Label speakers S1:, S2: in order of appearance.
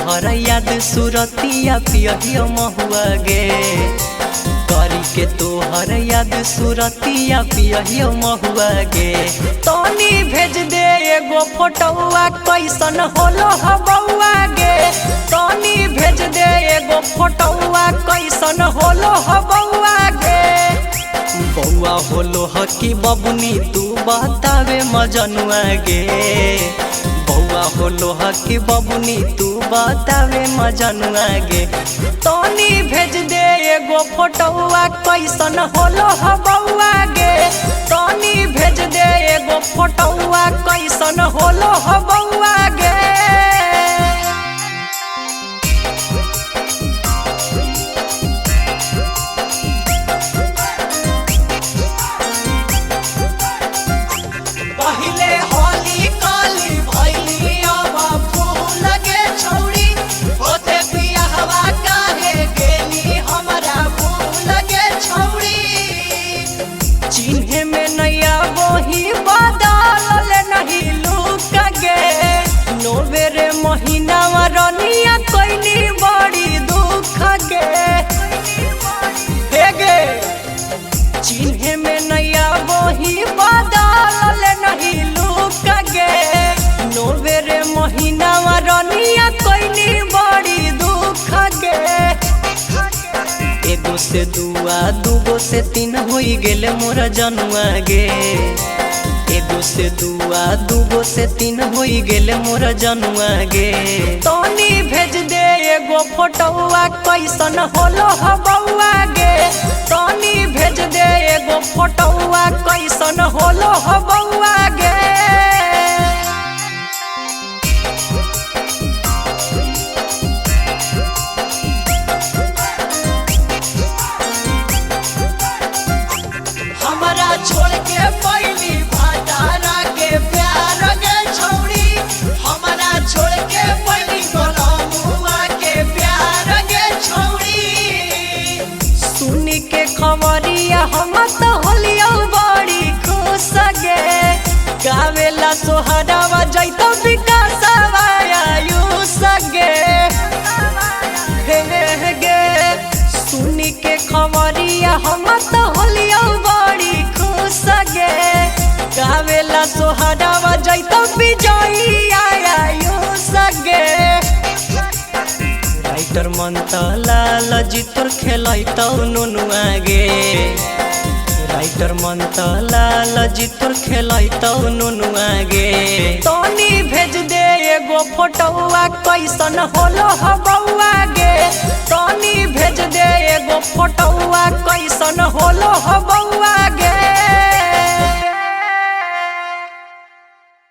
S1: तोहर याद सुरतिया पियहियो महुआ गे करी के तोहर याद सुरतिया पियहियो महुआ गे तनी भेज दे एगो फोटोआ कैसन होलो हबौआ गे तनी भेज दे एगो फोटोआ कैसन होलो हबौआ गे बौआ होलो हकी बबुनी तू बतावे मजनुआ गे बौआ होलो हकी बबुनी तू बतावे मजनुआ गे तनी भेज दे एगो फोटोआ कैसन होलो हबौआ गे तनी भेज दे एगो फोटोआ कैसन होलो हबौआ गे चिन्हे में नया वही बदल नहीं लुक गे नोवेरे महीना रनिया कोइनी बड़ी दुख गे हे गे चिन्हे में नया वही बदल नहीं लुक गे नोवेरे महीना रनिया कोइनी बड़ी दुख गे एगो से दुआ दूगो से तीन होई गेले मोरा जनुआ गे एगो से दुआ दूगो से तीन होई गेले मोरा जनुआ गे तनी भेज दे एगो फोटोआ कैसन होलो हबौआ गे तनी भेज दे एगो फोटोआ कैसन होलो हबौआ गे छोड़ के पहली भाटारा के प्यार गे छौड़ी हमारा छोड़ के पहली गोलमुआ के प्यार गे छौड़ी सुनी के खबरिया हम तो होलियो बड़ी खुश गे गावेला सोहरावा जैतो विकासवा आयुष गे हे गे सुनी के खबरिया हम तो होलियो बड़ी गे गावेला सोहरावा जैतो विजयी आयुष गे राइटर मनता लाल जी तोर खेलैतौ नुनुआ गे राइटर मनता लाल जी तोर खेलैतौ नुनुआ गे तनी भेज दे एगो फोटोआ कैसन होलो हबौआ गे तनी भेज दे एगो फोटोआ